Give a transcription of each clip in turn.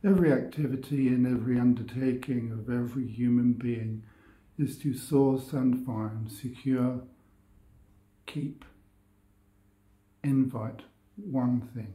Every activity and every undertaking of every human being is to source and find, secure, keep, invite one thing,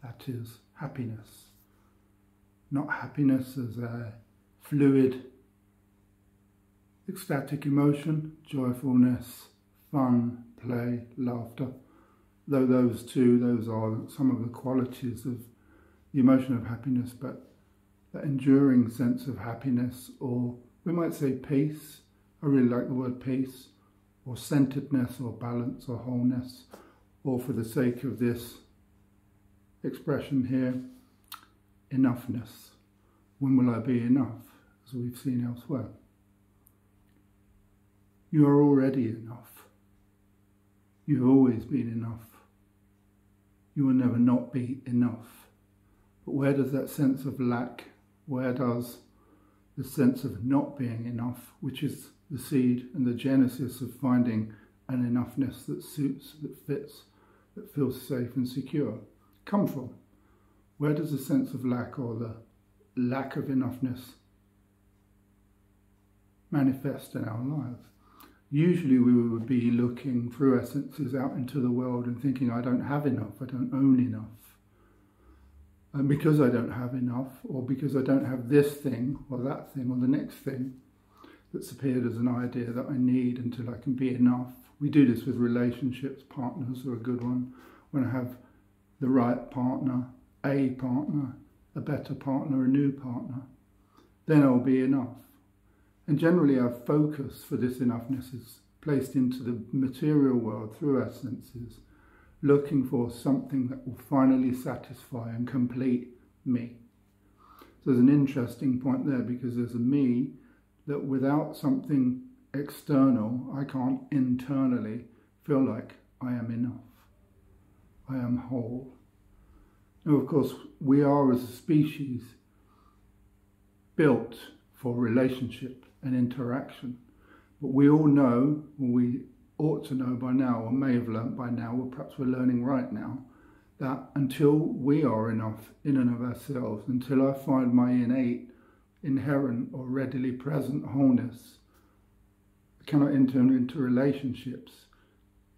that is happiness. Not happiness as a fluid, ecstatic emotion, joyfulness, fun, play, laughter. Though those are some of the qualities of the emotion of happiness, but that enduring sense of happiness, or we might say peace. I really like the word peace, or centeredness, or balance, or wholeness, or for the sake of this expression here, enough-ness. When will I be enough, as we've seen elsewhere? You are already enough. You've always been enough. You will never not be enough. But where does that sense of lack, where does the sense of not being enough, which is the seed and the genesis of finding an enoughness that suits, that fits, that feels safe and secure, come from? Where does the sense of lack or the lack of enoughness manifest in our lives? Usually we would be looking through our senses out into the world and thinking, I don't have enough, I don't own enough. And because I don't have enough, or because I don't have this thing, or that thing, or the next thing that's appeared as an idea that I need until I can be enough. We do this with relationships. Partners are a good one. When I have the right partner, a better partner, a new partner, then I'll be enough. And generally our focus for this enoughness is placed into the material world through our senses, looking for something that will finally satisfy and complete me. So there's an interesting point there, because there's a me that without something external, I can't internally feel like I am enough. I am whole. Now, of course, we are as a species built for relationship and interaction. But we all know, or we ought to know by now, or may have learnt by now, or perhaps we're learning right now, that until we are enough in and of ourselves, until I find my innate, inherent or readily present wholeness, I cannot enter into relationships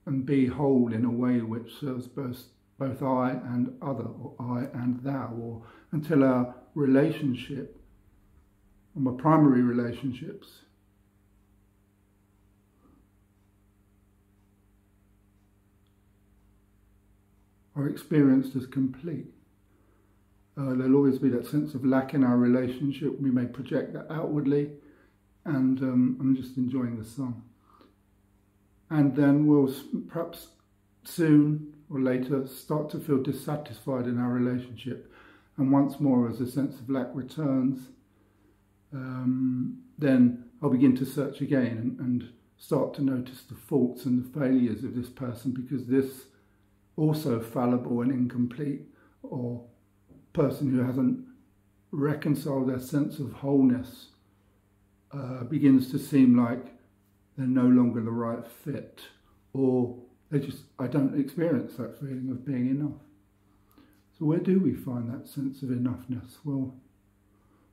and be whole in a way which serves both I and other, or I and thou, or until our relationship, and my primary relationships, are experienced as complete. There'll always be that sense of lack in our relationship. We may project that outwardly, and I'm just enjoying the song. And then we'll perhaps soon or later start to feel dissatisfied in our relationship. And once more, as a sense of lack returns, then I'll begin to search again and start to notice the faults and the failures of this person, because this also fallible and incomplete, or person who hasn't reconciled their sense of wholeness begins to seem like they're no longer the right fit, or I don't experience that feeling of being enough. So where do we find that sense of enoughness? Well,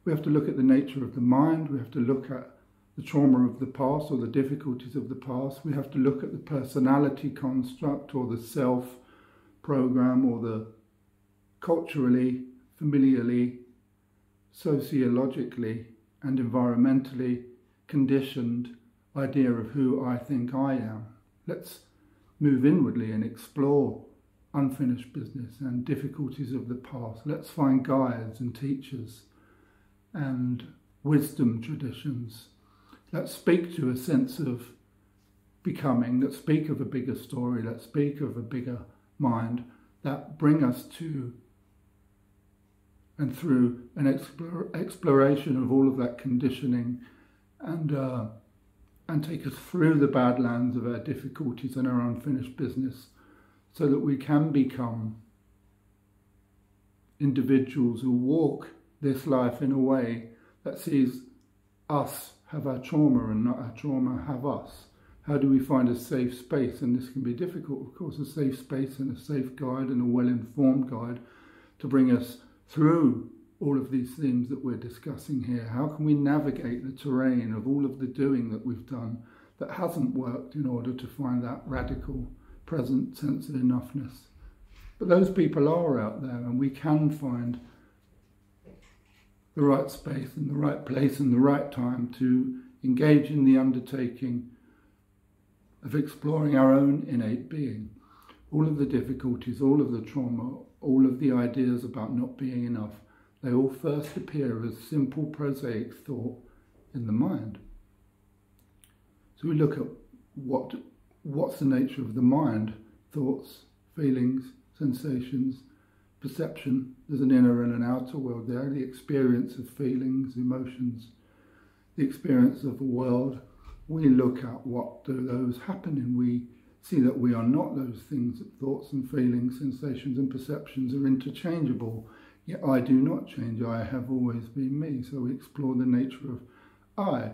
we have to look at the nature of the mind. We have to look at the trauma of the past, or the difficulties of the past. We have to look at the personality construct, or the self program, or the culturally, familiarly, sociologically and environmentally conditioned idea of who I think I am. Let's move inwardly and explore unfinished business and difficulties of the past. Let's find guides and teachers and wisdom traditions. Let's speak to a sense of becoming, let's speak of a bigger story, let's speak of a bigger mind, that bring us to and through an exploration of all of that conditioning, and take us through the badlands of our difficulties and our unfinished business, so that we can become individuals who walk this life in a way that sees us have our trauma and not our trauma have us. How do we find a safe space? And this can be difficult, of course, a safe space and a safe guide and a well-informed guide to bring us through all of these themes that we're discussing here? How can we navigate the terrain of all of the doing that we've done that hasn't worked in order to find that radical present sense of enoughness? But those people are out there, and we can find the right space and the right place and the right time to engage in the undertaking of exploring our own innate being. All of the difficulties, all of the trauma, all of the ideas about not being enough, they all first appear as simple prosaic thought in the mind. So we look at what's the nature of the mind: thoughts, feelings, sensations, perception. There's an inner and an outer world there, the experience of feelings, emotions, the experience of the world. We look at what do those happen in. We see that we are not those things, that thoughts and feelings, sensations and perceptions are interchangeable. Yet I do not change, I have always been me. So we explore the nature of I.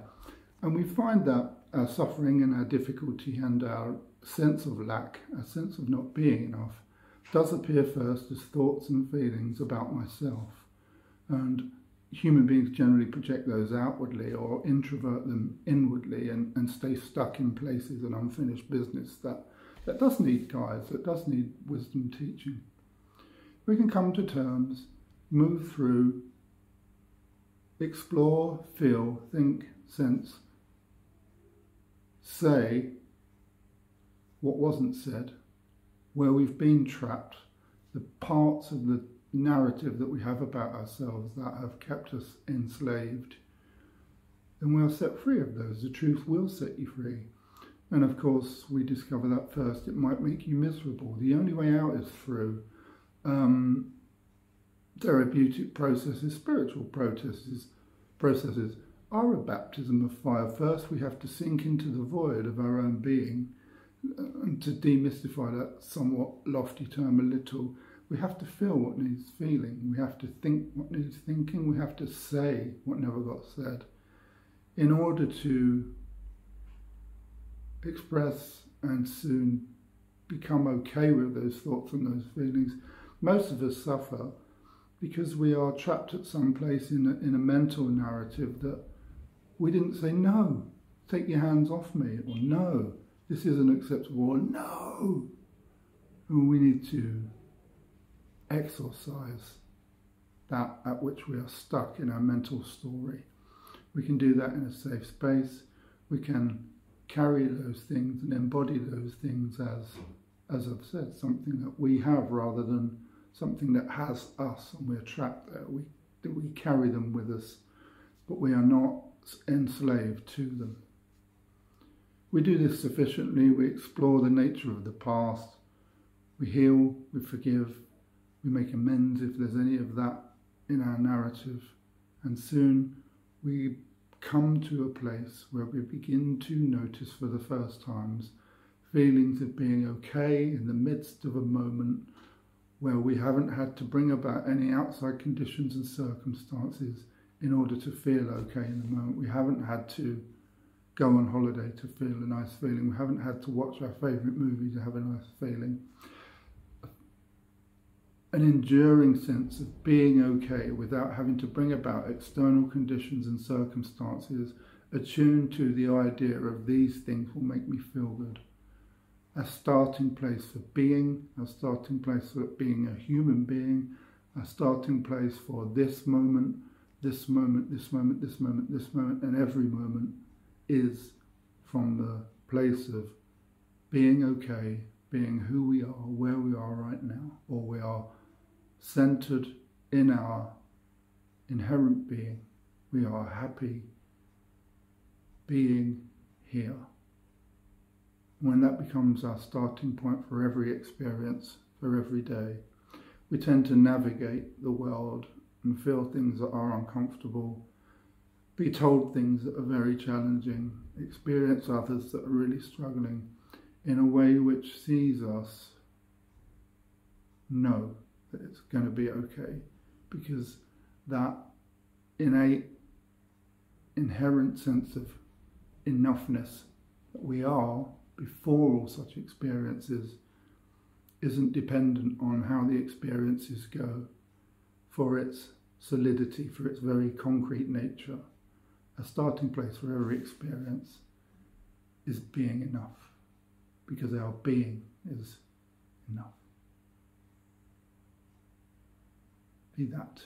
And we find that our suffering and our difficulty and our sense of lack, our sense of not being enough, does appear first as thoughts and feelings about myself. And human beings generally project those outwardly or introvert them inwardly and stay stuck in places, an unfinished business that does need guides, that does need wisdom teaching. We can come to terms, move through, explore, feel, think, sense, say what wasn't said, where we've been trapped, the parts of the narrative that we have about ourselves that have kept us enslaved, then we are set free of those. The truth will set you free. And of course, we discover that first, it might make you miserable. The only way out is through therapeutic processes, spiritual processes are a baptism of fire. First, we have to sink into the void of our own being. And to demystify that somewhat lofty term a little, we have to feel what needs feeling. We have to think what needs thinking. We have to say what never got said in order to express and soon become okay with those thoughts and those feelings. Most of us suffer because we are trapped at some place in a mental narrative that we didn't say, no, take your hands off me, or no, this isn't acceptable, or no. And we need to exorcise that at which we are stuck in our mental story. We can do that in a safe space. We can carry those things and embody those things as I've said, something that we have rather than something that has us and we're trapped there. We carry them with us, but we are not enslaved to them. We do this sufficiently. We explore the nature of the past. We heal, we forgive, we make amends if there's any of that in our narrative. And soon we come to a place where we begin to notice for the first times feelings of being okay in the midst of a moment where we haven't had to bring about any outside conditions and circumstances in order to feel okay in the moment. We haven't had to go on holiday to feel a nice feeling. We haven't had to watch our favourite movie to have a nice feeling. An enduring sense of being okay without having to bring about external conditions and circumstances attuned to the idea of these things will make me feel good. A starting place for being, a starting place for being a human being, a starting place for this moment, this moment, this moment, this moment, this moment, and every moment is from the place of being okay, being who we are, where we are right now, or we are centered in our inherent being. We are happy being here. When that becomes our starting point for every experience, for every day, we tend to navigate the world and feel things that are uncomfortable, be told things that are very challenging, experience others that are really struggling in a way which sees us know that it's going to be okay, because that innate, inherent sense of enoughness that we are before all such experiences isn't dependent on how the experiences go, for it's solidity, for its very concrete nature, a starting place for every experience is being enough, because our being is enough. Be that.